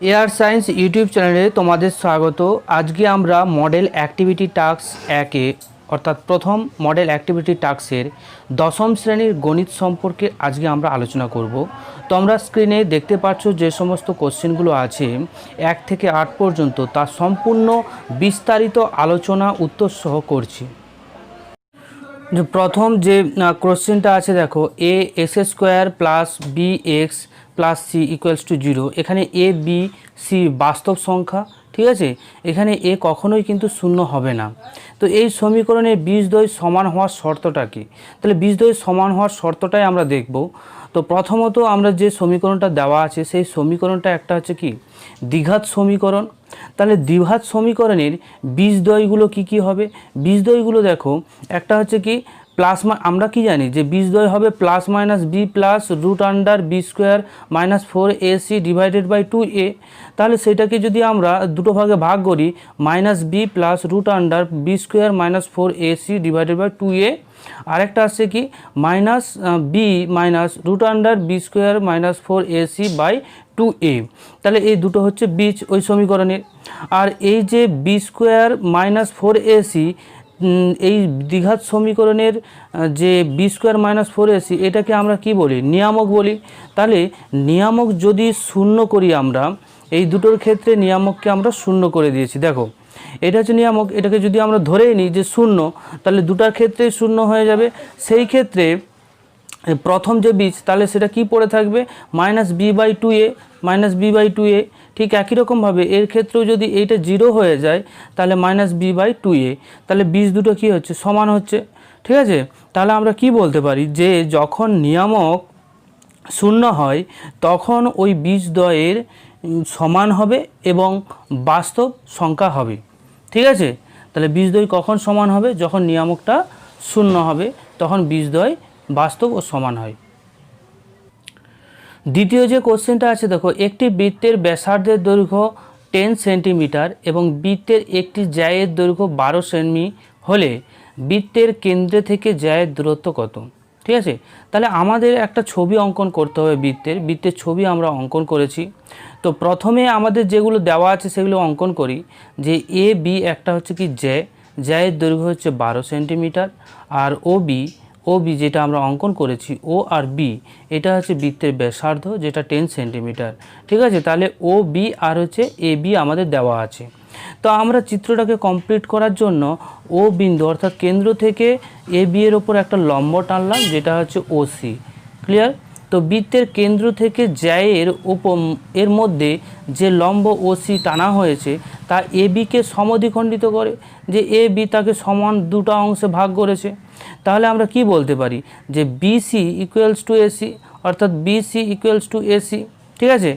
Air science YouTube চ্যানেলে তোমাদের স্বাগত। আজকে আমরা মডেল অ্যাক্টিভিটি টাস্ক 1-এ অর্থাৎ প্রথম মডেল অ্যাক্টিভিটি টাস্কের দশম শ্রেণীর গণিত সম্পর্কে আজকে আমরা আলোচনা করব। তোমরা স্ক্রিনে দেখতে পাচ্ছ যে সমস্ত কোশ্চেনগুলো আছে 1 থেকে 8 পর্যন্ত তার সম্পূর্ণ বিস্তারিত আলোচনা উত্তর সহ করছি। যে প্রথম যে কোশ্চেনটা আছে দেখো, a x square plus b x plus c equals to 0। এখানে এ বি সি বাস্তব সংখ্যা, ঠিক আছে। এখানে এ কখনোই কিন্তু শূন্য হবে না। তো এই সমীকরণে বীজদ্বয় সমান হওয়ার শর্তটা কি? তাহলে বীজদ্বয় সমান হওয়ার শর্তটাই আমরা দেখব। তো প্রথমত আমরা যে সমীকরণটা দেওয়া আছে সেই সমীকরণটা একটা হচ্ছে কি দ্বিঘাত সমীকরণ। তাহলে দ্বিঘাত সমীকরণের বীজদ্বয়গুলো কি হবে? বীজদ্বয়গুলো দেখো, একটা হচ্ছে কি আমরা কি জানি যে বীজদ্বয় হবে plus minus B plus root under B square minus 4ac divided by 2a। তাহলে সেটাকে যদি আমরা দুটো ভাগে ভাগ করি, minus B plus root under B square minus 4ac divided by 2a। আরেকটা আসছে কি minus B minus root under B square minus 4ac by 2a। তাহলে এই দুটো হচ্ছে বীজ ওই সমীকরণের। আর এই যে বি স্কোয়ার মাইনাস 4ac, এই দ্বিঘাত সমীকরণের যে বি স্কোয়ার মাইনাস 4ac, এটাকে আমরা কি বলি? নিয়ামক বলি। তাহলে নিয়ামক যদি শূন্য করি আমরা, এই দুটোর ক্ষেত্রে নিয়ামককে আমরা শূন্য করে দিয়েছি। দেখো এটা হচ্ছে নিয়ামক, এটাকে যদি আমরা ধরেই নিই যে শূন্য, তাহলে দুটার ক্ষেত্রেই শূন্য হয়ে যাবে। সেই ক্ষেত্রে প্রথম যে বীজ, তাহলে সেটা কি পড়ে থাকবে? Minus B by 2a, minus B by 2a। ঠিক একই রকমভাবে এর ক্ষেত্রেও যদি এইটা 0 হয়ে যায়, তাহলে মাইনাস বি বাই 2a। তাহলে বীজ দুটো কী হচ্ছে? সমান হচ্ছে, ঠিক আছে। তাহলে আমরা কি বলতে পারি যে যখন নিয়ামক শূন্য হয় তখন ওই বীজদ্বয়ের সমান হবে এবং বাস্তব সংখ্যা হবে, ঠিক আছে। তাহলে বীজদ্বয় কখন সমান হবে? যখন নিয়ামকটা শূন্য হবে, তখন বীজদ্বয় বাস্তব ও সমান হয়। দ্বিতীয় যে কোশ্চেনটা আছে দেখো, একটি বৃত্তের ব্যাসার্ধের দৈর্ঘ্য 10 সেন্টিমিটার এবং বৃত্তের একটি জ্যায়ের দৈর্ঘ্য 12 সেমি হলে বৃত্তের কেন্দ্রে থেকে জ্যায়ের দূরত্ব কত? ঠিক আছে। তাহলে আমাদের একটা ছবি অঙ্কন করতে হবে। বৃত্তের ছবি আমরা অঙ্কন করেছি। তো প্রথমে আমাদের যেগুলো দেওয়া আছে সেগুলো অঙ্কন করি। যে এ বি একটা হচ্ছে কি জ্যায়ের দৈর্ঘ্য হচ্ছে 12 সেন্টিমিটার, আর ও বি যেটা আমরা অঙ্কন করেছি ও আর বি, এটা হচ্ছে বৃত্তের ব্যাসার্ধ যেটা 10 সেন্টিমিটার, ঠিক আছে। তাহলে ও বি আর হচ্ছে এ বি আমাদের দেওয়া আছে। তো আমরা চিত্রটাকে কমপ্লিট করার জন্য ও বিন্দু অর্থাৎ কেন্দ্র থেকে এ বি এর ওপর একটা লম্ব টানলাম যেটা হচ্ছে ওসি। ক্লিয়ার? তো বৃত্তের কেন্দ্র থেকে জ্যায়ের এর মধ্যে যে লম্ব ওসি টানা হয়েছে তা এ বিকে সমদ্বিখণ্ডিত করে, যে এ বি তাকে সমান দুটো অংশে ভাগ করেছে। তাহলে আমরা কি বলতে পারি? যে বিসি ইকুয়ালস টু এসি, অর্থাৎ বিসি ইকুয়ালস টু এসি, ঠিক আছে।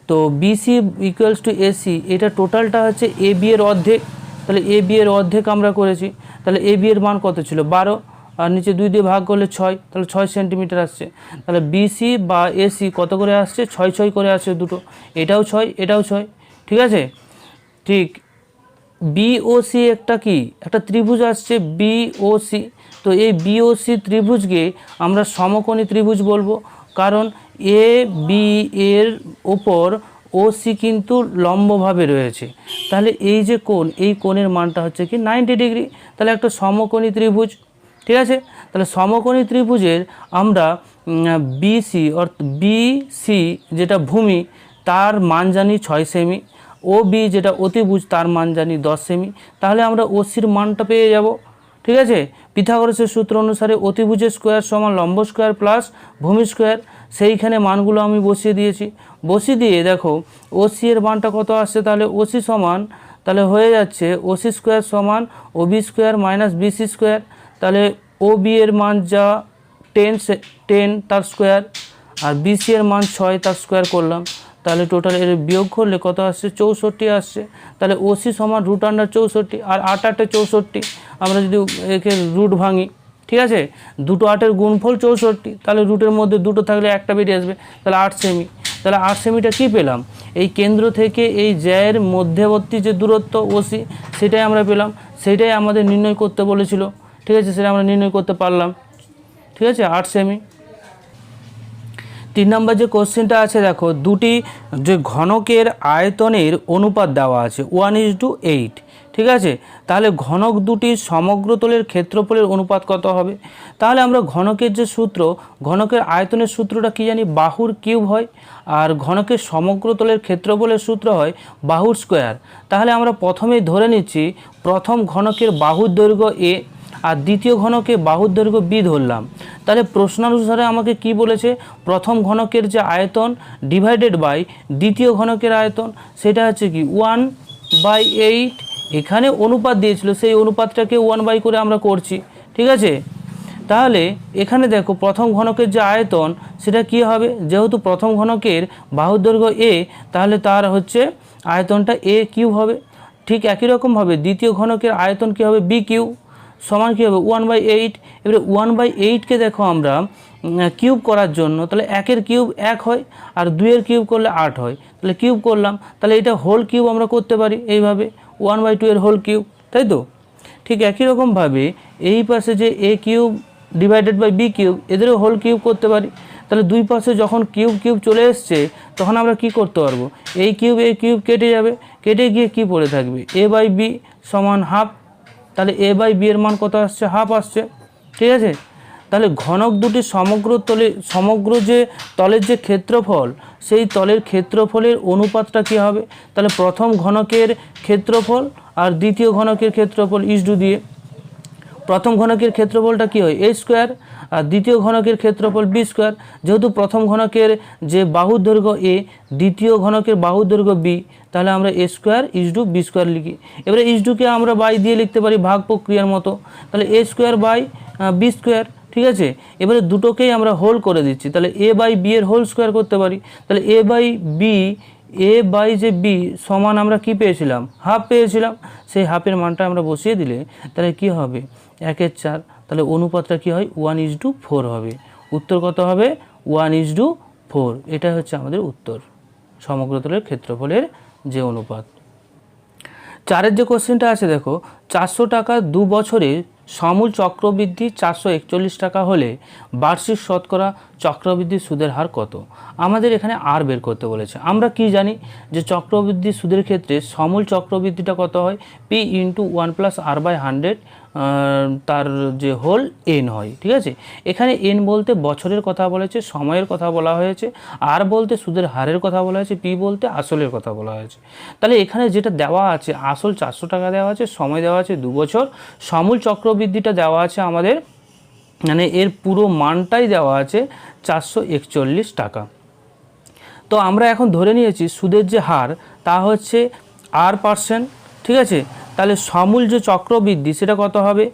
তো বিসি ইকুয়ালস টু এসি, এটা টোটালটা হচ্ছে এ বি এর অর্ধেক। তাহলে এ বি এর অর্ধেক আমরা করেছি। তাহলে এ বি এর মান কত ছিল? 12, আর নিচে 2 দিয়ে ভাগ করলে 6, তাহলে 6 সেন্টিমিটার আসছে। তাহলে বিসি বা এসি কত করে আসছে? 6 করে আসছে দুটো, এটাও 6 এটাও 6, ঠিক আছে। ঠিক বিওসি একটা ত্রিভুজ আসছে বিওসি। তো এই বিওসি ত্রিভুজকে আমরা সমকোণী ত্রিভুজ বলবো, কারণ এ বি এর ওপর ওসি কিন্তু লম্বভাবে রয়েছে। তাহলে এই যে কোণ, এই কোণের মানটা হচ্ছে কি 90 ডিগ্রি। তাহলে একটা সমকোণী ত্রিভুজ, ঠিক আছে। তাহলে সমকোণী ত্রিভুজের আমরা বিসি যেটা ভূমি, তার মান জানি 6 সেমি। ও বি যেটা অতিভুজ, তার মান জানি 10 সেমি। তাহলে আমরা ওসির মানটা পেয়ে যাব, ঠিক আছে। পিথাগোরাসের সূত্র অনুসারে অতিভুজের স্কোয়ার সমান লম্ব স্কোয়ার প্লাস ভূমি স্কোয়ার। সেইখানে মানগুলো আমি বসিয়ে দিয়েছি। বসিয়ে দিয়ে দেখো ওসি এর মানটা কত আসছে। তাহলে ওসি সমান, তাহলে হয়ে যাচ্ছে ওসি স্কোয়ার সমান O B square minus BC square. তাহলে ও বি এর মান যা 10 তার স্কোয়ার, আর বিসি এর মান 6 তার স্কোয়ার করলাম। তাহলে টোটাল এর বিয়োগ করলে কত আসছে? 64 আসছে। তাহলে ওসি সমান রুট আন্ডার 64, আর 8 8 64। আমরা যদি একে রুট ভাঙি, ঠিক আছে, দুটো 8-এর গুণফল 64, তাহলে রুটের মধ্যে দুটো থাকলে একটা বেরিয়ে আসবে, তাহলে 8 সেমি। তাহলে 8 সেমিটা কী পেলাম? এই কেন্দ্র থেকে এই জ্যায়ের মধ্যবর্তী যে দূরত্ব ওসি, সেটাই আমরা পেলাম। সেটাই আমাদের নির্ণয় করতে বলেছিল, ঠিক আছে। সেটা আমরা নির্ণয় করতে পারলাম, ঠিক আছে, 8 সেমি। 3 নম্বর যে কোশ্চেনটা আছে দেখো, দুটি যে ঘনকের আয়তনের অনুপাত দেওয়া আছে 1:8, ঠিক আছে। তাহলে ঘনক দুটির সমগ্র তলের ক্ষেত্রফলের অনুপাত কত হবে? তাহলে আমরা ঘনকের যে সূত্র, ঘনকের আয়তনের সূত্রটা কি জানি, বাহুর কিউব হয়, আর ঘনকের সমগ্র তলের ক্ষেত্রফলের সূত্র হয় বাহুর স্কোয়ার। তাহলে আমরা প্রথমেই ধরে নিচ্ছি প্রথম ঘনকের বাহুর দৈর্ঘ্য এ আর দ্বিতীয় ঘনকে বাহুর দৈর্ঘ্য বি ধরলাম। তাহলে প্রশ্নানুসারে আমাকে কি বলেছে, প্রথম ঘনকের যে আয়তন ডিভাইডেড বাই দ্বিতীয় ঘনকের আয়তন, সেটা হচ্ছে কি 1/8। এখানে অনুপাত দিয়েছিল, সেই অনুপাতটাকে 1 করে আমরা করছি, ঠিক আছে। তাহলে এখানে দেখো প্রথম ঘনকের যে আয়তন সেটা কি হবে, যেহেতু প্রথম ঘনকের বাহুর দৈর্ঘ্য এ, তাহলে তার হচ্ছে আয়তনটা এ কিউব হবে। ঠিক একই রকমভাবে দ্বিতীয় ঘনকের আয়তন কী হবে, বি কিউব সমান কী হবে 1/8। এবারে 1/8কে দেখো আমরা কিউব করার জন্য, তাহলে 1-এর কিউব 1 হয়, আর 2-এর কিউব করলে 8 হয়, তাহলে কিউব করলাম, তাহলে এটা হোল কিউব আমরা করতে পারি এইভাবে 1/2 এর হোল কিউব, তাই তো। ঠিক একই রকমভাবে এই পাশে যে A cube divided by B cube, এদেরও হোল কিউব করতে পারি। তাহলে দুই পাশে যখন কিউব কিউব চলে এসছে, তখন আমরা কি করতে পারবো, এই কিউব কেটে যাবে, কেটে গিয়ে কি পড়ে থাকবে, এ বাই বি সমান হাফ। তাহলে এ বাই বি এর মান কত আসছে, হাফ আসছে, ঠিক আছে। তাহলে ঘনক দুটি সমগ্র যে তলের যে ক্ষেত্রফল, সেই তলের ক্ষেত্রফলের অনুপাতটা কী হবে, তাহলে প্রথম ঘনকের ক্ষেত্রফল আর দ্বিতীয় ঘনকের ক্ষেত্রফল ইসডু দিয়ে, প্রথম ঘনকের ক্ষেত্রফলটা কী হয় এ স্কোয়ার, আর দ্বিতীয় ঘনকের ক্ষেত্রফল বি স্কোয়ার। যেহেতু প্রথম ঘনকের যে বাহুর দৈর্ঘ্য এ, দ্বিতীয় ঘনকের বাহুর দৈর্ঘ্য বি, তাহলে আমরা এ স্কোয়ার ইসডু বি স্কোয়ার লিখি। এবারে ইসডুকে আমরা বাই দিয়ে লিখতে পারি ভাগ প্রক্রিয়ার মতো, তাহলে এ স্কোয়ার বাই বি স্কোয়ার, ঠিক আছে। এবারে দুটোকেই আমরা হোল করে দিচ্ছি, তাহলে এ বাই বি এর হোল স্কোয়ার করতে পারি। তাহলে A by B, A by যে বি সমান আমরা কি পেয়েছিলাম, হাফ পেয়েছিলাম, সেই হাফের মানটা আমরা বসিয়ে দিলে তাহলে কি হবে 1/4। তাহলে অনুপাতটা কি হয় 1:4 হবে। উত্তর কত হবে 1:4। এটা হচ্ছে আমাদের উত্তর, সমগ্রতলের ক্ষেত্রফলের যে অনুপাত। 4-এর যে কোশ্চেনটা আছে দেখো, 400 টাকা 2 বছরে সমূল চক্রবৃদ্ধি 441 টাকা হলে বার্ষিক শতকরা চক্রবৃদ্ধি সুদের হার কত? আমাদের এখানে আর বের করতে বলেছে। আমরা কি জানি যে চক্রবৃদ্ধি সুদের ক্ষেত্রে সমূল চক্রবৃদ্ধিটা কত হয়, পি ইন্টু 1+r/100, তার যে হোল এন হয়, ঠিক আছে। এখানে এন বলতে বছরের কথা বলেছে, সময়ের কথা বলা হয়েছে, আর বলতে সুদের হারের কথা বলা হয়েছে, পি বলতে আসলের কথা বলা হয়েছে। তাহলে এখানে যেটা দেওয়া আছে, আসল 400 টাকা দেওয়া আছে, সময় দেওয়া আছে 2 বছর, সমূল চক্রবৃদ্ধিটা দেওয়া আছে আমাদের, মানে এর পুরো মানটাই দেওয়া আছে 441 টাকা। তো আমরা এখন ধরে নিয়েছি সুদের যে হার তা হচ্ছে r%, ঠিক আছে। তাহলে সমূল যে চক্রবৃদ্ধি সেটা কত হবে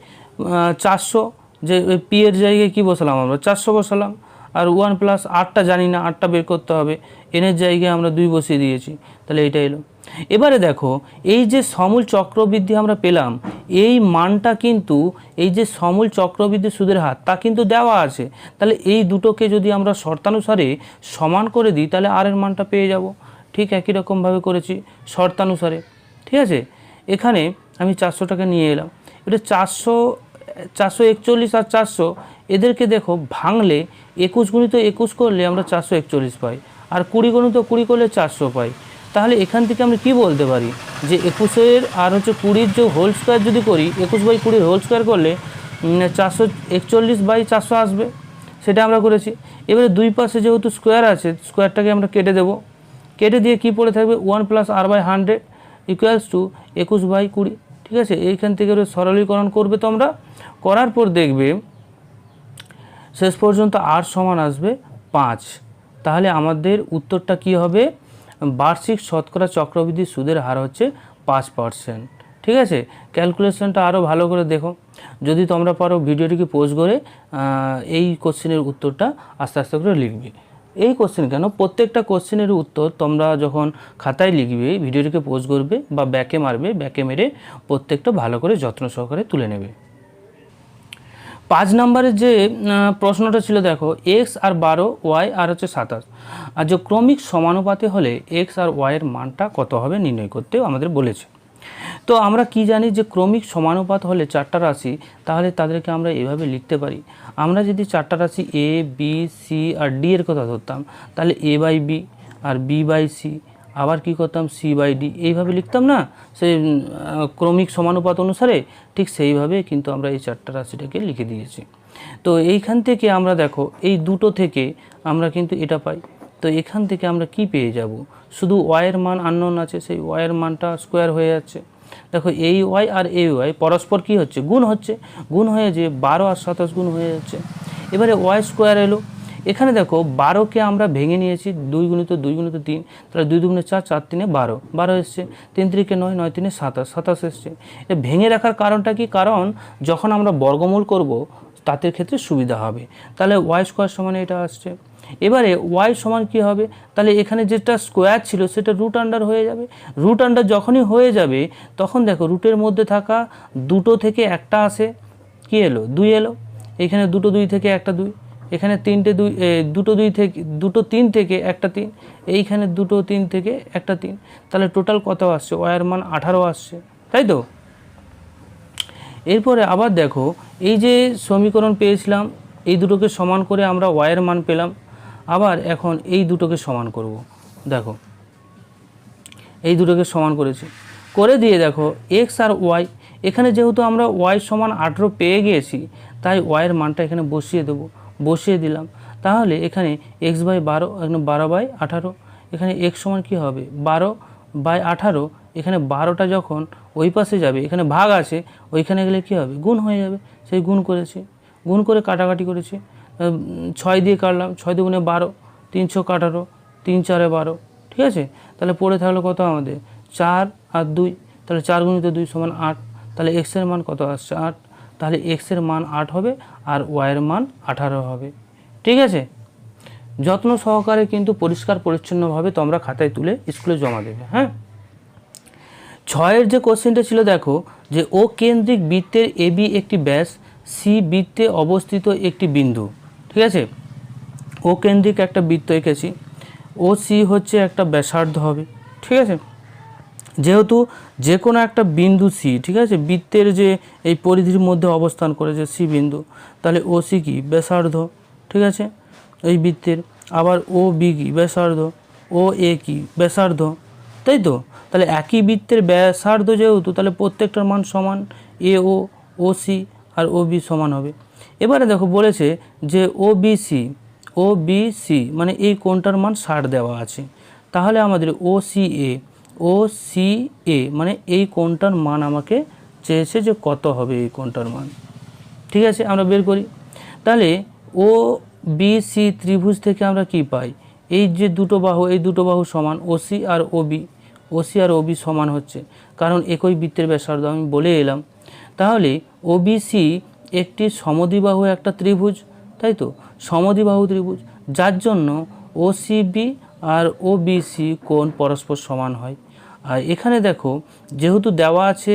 400, যে পি এর জায়গায় কী বসালাম আমরা 400 বসালাম, আর 1+r জানি না, rটা বের করতে হবে, এনের জায়গায় আমরা 2 বসিয়ে দিয়েছি, তাহলে এইটা এলো। এবারে দেখো এই যে সমূল চক্রবৃদ্ধি আমরা পেলাম, এই মানটা কিন্তু এই যে সমূল চক্রবৃদ্ধি সুদের হার তা কিন্তু দেওয়া আছে। তাহলে এই দুটোকে যদি আমরা শর্তানুসারে সমান করে দিই, তাহলে আর এর মানটা পেয়ে যাব। ঠিক একই রকমভাবে করেছি শর্তানুসারে, ঠিক আছে। এখানে আমি 400 টাকা নিয়ে এলাম, এটা 441 আর 400 এদেরকে দেখো ভাঙলে 21 গুণিত 21 করলে আমরা 441 পাই, আর 20 গুণিত 20 করলে 400 পাই। তাহলে এখান থেকে আমরা কি বলতে পারি যে 21-এর আর হচ্ছে 20-র যে হোল স্কোয়ার যদি করি, 21/20 হোল স্কোয়ার করলে 441/400 আসবে, সেটা আমরা করেছি। এবারে দুই পাশে যেহেতু স্কোয়ার আছে, স্কোয়ারটাকে আমরা কেটে দেব, কেটে দিয়ে কি পড়ে থাকবে 1+r/100 ইকুয়ালস টু 21/20, ঠিক আছে। এইখান থেকে সরলীকরণ করবে তোমরা, করার পর দেখবে শেষ পর্যন্ত r সমান আসবে 5। তাহলে আমাদের উত্তরটা কি হবে, বার্ষিক শতকরা চক্রবৃদ্ধি সুদের হার হচ্ছে 5%, ঠিক আছে। ক্যালকুলেশনটা আরও ভালো করে দেখো, যদি তোমরা পারো ভিডিওটিকে পজ করে এই কোশ্চেনের উত্তরটা আস্তে আস্তে করে লিখবে। এই কোশ্চেন কেন, প্রত্যেকটা কোশ্চেনের উত্তর তোমরা যখন খাতায় লিখবে, ভিডিওটিকে পজ করবে বা ব্যাকে মারবে, ব্যাকে মেরে প্রত্যেকটা ভালো করে যত্ন সহকারে তুলে নেবে। 5 নম্বরের যে প্রশ্নটা ছিল দেখো, x আর 12, y আর হচ্ছে 27, আর যে ক্রমিক সমানুপাতে হলে x আর y এর মানটা কত হবে নির্ণয় করতেও আমাদের বলেছে। তো আমরা কি জানি যে ক্রমিক সমানুপাত হলে চারটা রাশি, তাহলে তাদেরকে আমরা এভাবে লিখতে পারি। আমরা যদি চারটা রাশি এ বি সি আর ডি এর কথা ধরতাম, তাহলে এ বাই বি আর বি বাই সি, আবার কি করতাম সি বাই ডি, এইভাবে লিখতাম না সেই ক্রমিক সমানুপাত অনুসারে। ঠিক সেইভাবে কিন্তু আমরা এই চারটা রাশিটাকে লিখে দিয়েছি। তো এইখান থেকে আমরা দেখো এই দুটো থেকে আমরা কিন্তু এটা পাই। তো এখান থেকে আমরা কি পেয়ে যাব, শুধু ওয়াইয়ের মান আননোন আছে, সেই ওয়াইয়ের মানটা স্কোয়ার হয়ে যাচ্ছে। দেখো এই ওয়াই আর এই ওয়াই পরস্পর কি হচ্ছে, গুণ হচ্ছে, গুণ হয়ে যে 12 আর 27 গুণ হয়ে যাচ্ছে। এবারে ওয়াই স্কোয়ার এলো, এখানে দেখো 12কে আমরা ভেঙে নিয়েছি 2 গুণিত 2 গুণিত 3, তাহলে 2 2 4, 4 3 12, 12 এসছে, 3 3 9, 9 3 27, 27 এসছে। এটা ভেঙে রাখার কারণটা কি, কারণ যখন আমরা বর্গমূল করব তাদের ক্ষেত্রে সুবিধা হবে। তাহলে ওয়াই স্কোয়ার সমান এটা আসছে। এবারে ওয়াই সমান কি হবে, তাহলে এখানে যেটা স্কোয়ার ছিল সেটা রুট আন্ডার হয়ে যাবে। রুট আন্ডার যখনই হয়ে যাবে তখন দেখো রুটের মধ্যে থাকা দুটো থেকে একটা আসে, কি এলো 2 এলো, এখানে দুটো 2 থেকে একটা 2, এখানে তিনটে 2, দুটো 2 থেকে দুটো 3 থেকে একটা 3, এইখানে দুটো 3 থেকে একটা 3, তাহলে টোটাল কত আসছে, ওয়াইয়ের মান 18 আসছে, তাই তো। এরপরে আবার দেখো এই যে সমীকরণ পেয়েছিলাম, এই দুটোকে সমান করে আমরা ওয়াইয়ের মান পেলাম। আবার এখন এই দুটোকে সমান করব, দেখো এই দুটোকে সমান করেছি, করে দিয়ে দেখো এক্স আর ওয়াই, এখানে যেহেতু আমরা ওয়াই সমান 18 পেয়ে গিয়েছি, তাই ওয়াইয়ের মানটা এখানে বসিয়ে দেবো, বসিয়ে দিলাম। তাহলে এখানে এক্স বাই 12, এখানে 12 বাই 18, এখানে এক্স সমান কী হবে 12 বাই 18, এখানে 12টা যখন ওই পাশে যাবে, এখানে ভাগ আছে, ওইখানে গেলে কী হবে গুণ হয়ে যাবে, সেই গুণ করেছি, গুণ করে কাটাকাটি করেছি, 6 দিয়ে কাটলাম, 6 দুগুণে 12, 3 ছক 18, 3 4 12, ঠিক আছে। তাহলে পড়ে থাকলো কত আমাদের 4 আর 2, তাহলে 4 গুণিত 2 সমান 8, তাহলে এক্সের মান কত আসছে 8, তাহলে এক্সের মান 8 হবে আর ওয়াইয়ের মান 18 হবে, ঠিক আছে। যত্ন সহকারে কিন্তু পরিষ্কার পরিচ্ছন্নভাবে তোমরা খাতায় তুলে স্কুলে জমা দেবে। হ্যাঁ, 6-এর যে কোশ্চেনটা ছিল দেখো যে ও কেন্দ্রিক বৃত্তের এবি একটি ব্যাস, সি বৃত্তে অবস্থিত একটি বিন্দু, ঠিক আছে। ও কেন্দ্রিক একটা বৃত্ত এঁকেছি, ও সি হচ্ছে একটা ব্যাসার্ধ হবে, ঠিক আছে। যেহেতু যে কোনো একটা বিন্দু সি, ঠিক আছে, বৃত্তের যে এই পরিধির মধ্যে অবস্থান করেছে সি বিন্দু, তাহলে ও সি কি ব্যাসার্ধ, ঠিক আছে এই বৃত্তের। আবার ও বি কি ব্যাসার্ধ, ও এ কি ব্যাসার্ধ, তাই তো। তাহলে একই বৃত্তের ব্যাসার্ধ যেহেতু, তাহলে প্রত্যেকটার মান সমান, এ ও সি আর ও বি সমান হবে। এবারে দেখো বলেছে যে ও বি সি মানে এই কোণটার মান 60 দেওয়া আছে, তাহলে আমাদের ও সি এ মানে এই কোণটার মান আমাকে চেয়েছে যে কত হবে এই কোণটার মান, ঠিক আছে। আমরা বের করি, তাহলে ও বি সি ত্রিভুজ থেকে আমরা কি পাই, এই যে দুটো বাহু, এই দুটো বাহু সমান, ওসি আর ও বি সমান হচ্ছে, কারণ একই বৃত্তের ব্যাসার্ধ আমি বলে এলাম। তাহলে ওবিসি একটি সমদ্বিবাহু একটা ত্রিভুজ, তাই তো, সমদ্বিবাহু ত্রিভুজ, যার জন্য ওসিবি আর ওবিসি কোণ পরস্পর সমান হয়। আর এখানে দেখো যেহেতু দেওয়া আছে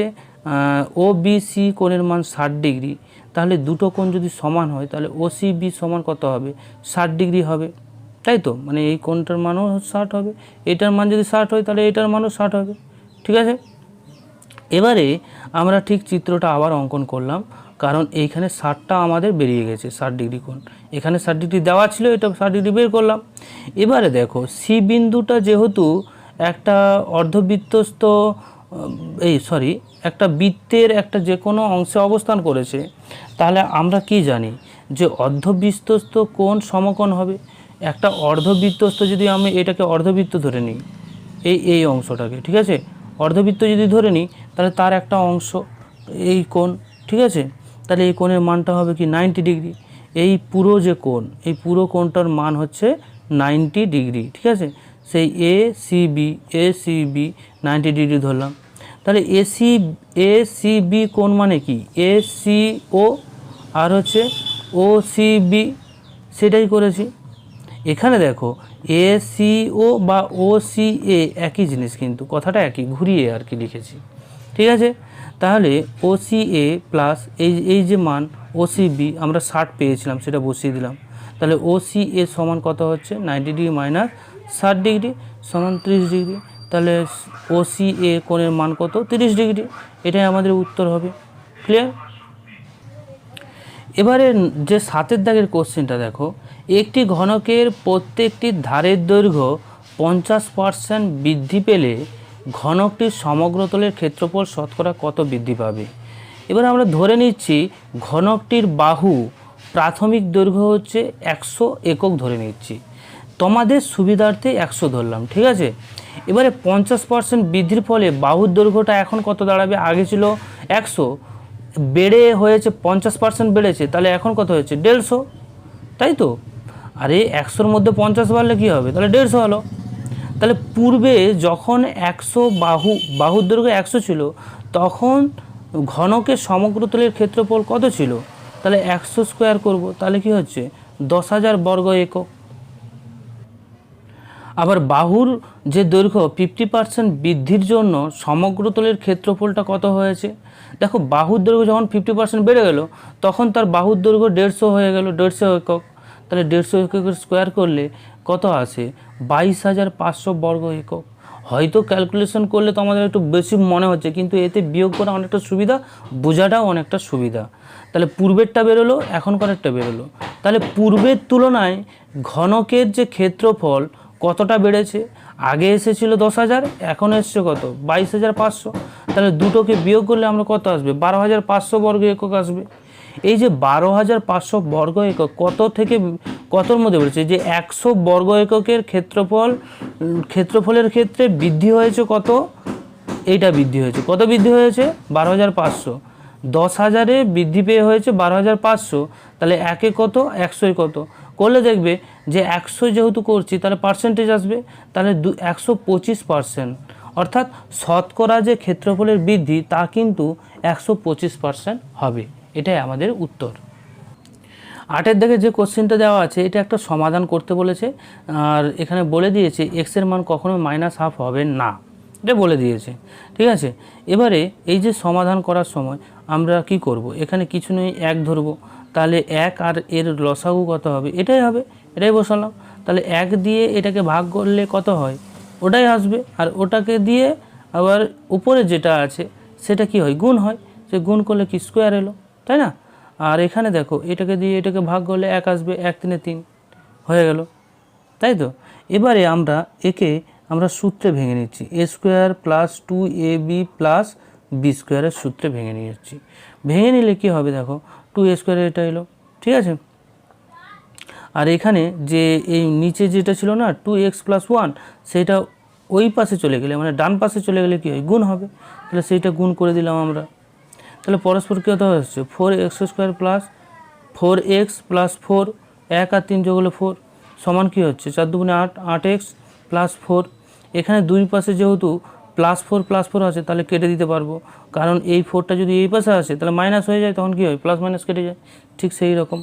ওবিসি কোণের মান 60 ডিগ্রি, তাহলে দুটো কোণ যদি সমান হয় তাহলে ওসিবি সমান কত হবে 60 ডিগ্রি হবে, তাই তো। মানে এই কোণটার মানও 60 হবে, এটার মান যদি 60 হয় তাহলে এটার মানও 60 হবে, ঠিক আছে। এবারে আমরা ঠিক চিত্রটা আবার অঙ্কন করলাম, কারণ এইখানে 60টা আমাদের বেরিয়ে গেছে, 60 ডিগ্রি কোণ, এখানে 60 ডিগ্রি দেওয়া ছিল, এটা 60 ডিগ্রি বের করলাম। এবারে দেখো সি বিন্দুটা যেহেতু একটা অর্ধবৃত্তস্থ একটা বৃত্তের একটা যে কোনো অংশে অবস্থান করেছে, তাহলে আমরা কি জানি যে অর্ধবৃত্তস্থ কোণ সমকোণ হবে। একটা অর্ধবৃত্তস্থ যদি আমি এটাকে অর্ধবৃত্ত ধরে নিই, এই অংশটাকে, ঠিক আছে, অর্ধবৃত্ত যদি ধরে নিই, তাহলে তার একটা অংশ এই কোণ, ঠিক আছে। তাহলে এই কোণের মানটা হবে কি 90 ডিগ্রি। এই পুরো যে কোণ, এই পুরো কোণটার মান হচ্ছে 90 ডিগ্রি, ঠিক আছে। সেই এ সি বি 90 ডিগ্রি ধরলাম। তাহলে এ সি বি কোণ মানে কি, এ সি ও আর হচ্ছে ও সি বি, সেটাই করেছি। এখানে দেখো এ সি ও বা ও সি এ একই জিনিস, কিন্তু কথাটা একই, ঘুরিয়ে আর কি লিখেছি, ঠিক আছে। তাহলে ও সি এ প্লাস এই যে মান ও সি বি আমরা 60 পেয়েছিলাম, সেটা বসিয়ে দিলাম। তাহলে ও সি এ সমান কত হচ্ছে 90 ডিগ্রি মাইনাস 60 ডিগ্রি সমান 30 ডিগ্রি। তাহলে OCA কোণের মান কত? 30 ডিগ্রি। এটাই আমাদের উত্তর হবে। ক্লিয়ার? এবারে যে 7 দাগের কোশ্চেনটা দেখো, একটি ঘনকের প্রত্যেকটি ধারের দৈর্ঘ্য 50% বৃদ্ধি পেলে ঘনকটির সমগ্রতলের ক্ষেত্রফল শতকরা কত বৃদ্ধি পাবে? এবার আমরা ধরে নিচ্ছি ঘনকটির বাহু প্রাথমিক দৈর্ঘ্য হচ্ছে 100 একক ধরে নিচ্ছি, তোমাদের সুবিধার্থে 100 ধরলাম, ঠিক আছে। এবারে 50% বৃদ্ধির ফলে বাহুর দৈর্ঘ্যটা এখন কত দাঁড়াবে? আগে ছিল 100, বেড়ে হয়েছে 50% বেড়েছে, তাহলে এখন কত হয়েছে? 150, তাই তো। আরে 100-র মধ্যে 50 বাড়লে কী হবে? তাহলে 150 হলো। তাহলে পূর্বে যখন 100 বাহুর দৈর্ঘ্য 100 ছিল, তখন ঘনকের সমগ্রতলের ক্ষেত্রফল কত ছিল? তাহলে 100 স্কোয়ার করব, তাহলে কি হচ্ছে? 10,000 বর্গ একক। আবার বাহুর যে দৈর্ঘ্য 50% বৃদ্ধির জন্য সমগ্রতলের ক্ষেত্রফলটা কত হয়েছে? দেখো, বাহুর দৈর্ঘ্য যখন 50% বেড়ে গেল, তখন তার বাহুর দৈর্ঘ্য 150 হয়ে গেল, 150 একক। তাহলে 150 এককের স্কোয়ার করলে কত আসে? 22,500 বর্গ একক। হয়তো ক্যালকুলেশন করলে তো আমাদের একটু বেশি মনে হচ্ছে, কিন্তু এতে বিয়োগ করা অনেকটা সুবিধা, বোঝাটাও অনেকটা সুবিধা। তাহলে পূর্বেরটা বেরোলো, এখনকারেরটা বেরোলো। তাহলে পূর্বের তুলনায় ঘনকের যে ক্ষেত্রফল কতটা বেড়েছে? আগে এসেছিল 10,000, এখন এসছে কত? 22,500। তাহলে দুটোকে বিয়োগ করলে আমরা কত আসবে? 12,500 বর্গ একক আসবে। এই যে 12,500 বর্গ একক কত থেকে কতর মধ্যে বেড়েছে? যে 100 বর্গ এককের ক্ষেত্রফলের ক্ষেত্রে বৃদ্ধি হয়েছে কত? এইটা বৃদ্ধি হয়েছে। কত বৃদ্ধি হয়েছে? 12,500। 10,000-এ বৃদ্ধি পেয়ে হয়েছে 12,500। তাহলে একে কত? 100-এ কত? করলে দেখবে যে 100 যেহেতু করছি, তাহলে পার্সেন্টেজ আসবে, তাহলে 125%। অর্থাৎ শতকরা যে ক্ষেত্রফলের বৃদ্ধি তা কিন্তু 125% হবে। এটাই আমাদের উত্তর। 8-এর দিকে যে কোশ্চেনটা দেওয়া আছে, এটা একটা সমাধান করতে বলেছে, আর এখানে বলে দিয়েছে এক্সের মান কখনো -1/2 হবে না, এটা বলে দিয়েছে, ঠিক আছে। এবারে এই যে সমাধান করার সময় আমরা কি করব? এখানে কিছু নেই, 1 ধরবো, তাহলে 1 আর এর লসাগু কত হবে? এটাই হবে, এটাই বসালাম। তাহলে 1 দিয়ে এটাকে ভাগ করলে কত হয়? ওটাই আসবে। আর ওটাকে দিয়ে আবার উপরে যেটা আছে সেটা কি হয়? গুণ হয়। সে গুণ করলে কি? স্কোয়ার এলো, তাই না? আর এখানে দেখো, এটাকে দিয়ে এটাকে ভাগ করলে 1 আসবে, 1 3 3 হয়ে গেল, তাই তো। এবারে আমরা সূত্রে ভেঙে নিচ্ছি, a² + 2ab + b² এর সূত্রে ভেঙে নিচ্ছি। ভেঙে নিলে কি হবে? দেখো, 2a² এটা এলো, ঠিক আছে। আর এখানে যে এই নিচে যেটা ছিল না 2x + 1, সেটা ওই পাশে চলে গেলে, মানে ডান পাশে চলে গেলে কি হয়? গুণ হবে। তাহলে সেইটা গুণ করে দিলাম আমরা। তাহলে পরস্পর কত হচ্ছে? 4x² + 4x + 4, 1 আর 3 যোগ হলে 4 সমান কী হচ্ছে? 4 × 2 = 8, 8x + 4। এখানে দুই পাশে যেহেতু +4 আছে, তাহলে কেটে দিতে পারবো, কারণ এই 4টা যদি এই পাশে আসে তাহলে মাইনাস হয়ে যায়, তখন কী হয়? প্লাস মাইনাস কেটে যায়, ঠিক সেই রকম।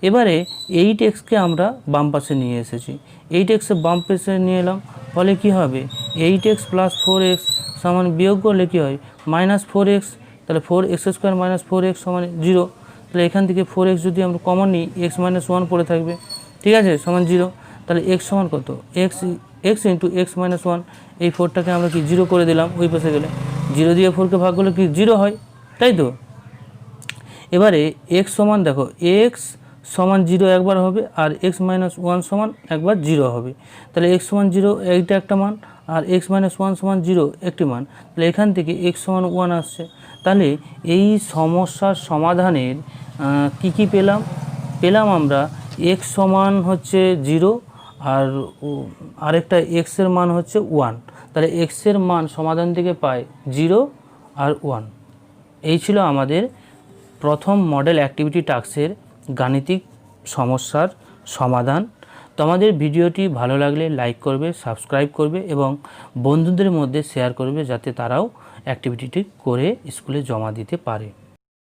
এবারে 8xকে আমরা বাম পাশে নিয়ে এসেছি, 8xকে বাম পাশে নিয়ে এলাম, ফলে কি হবে? 8x + 4x সমান বিয়োগ করলে কি হয়? -4x। তাহলে 4x² - 4x সমান 0। তাহলে এখান থেকে 4x যদি আমরা কমন নিই, x - 1 পড়ে থাকবে, ঠিক আছে, সমান 0। তাহলে x সমান কত? x × x - 1। এই 4টাকে আমরা কি 0 করে দিলাম, ওই পাশে গেলে 0 দিয়ে 4কে ভাগ করলে কি 0 হয়, তাই তো। এবারে x সমান, দেখো x সমান 0 একবার হবে, আর x - 1 সমান একবার 0 হবে। তাহলে x সমান 0 এইটা একটা মান, আর x - 1 সমান 0 একটি মান। তাহলে এখান থেকে x সমান 1 আসছে। তাহলে এই সমস্যার সমাধানের কি পেলাম আমরা x সমান হচ্ছে 0, আর আরেকটা x এর মান হচ্ছে 1। তাহলে x এর মান সমাধান থেকে পাই 0 আর 1। এই ছিল আমাদের প্রথম মডেল অ্যাক্টিভিটি টাস্কের গাণিতিক সমস্যার সমাধান। তোমাদের ভিডিওটি ভালো লাগলে লাইক করবে, সাবস্ক্রাইব করবে এবং বন্ধুদের মধ্যে শেয়ার করবে, যাতে তারাও অ্যাক্টিভিটিটি করে স্কুলে জমা দিতে পারে।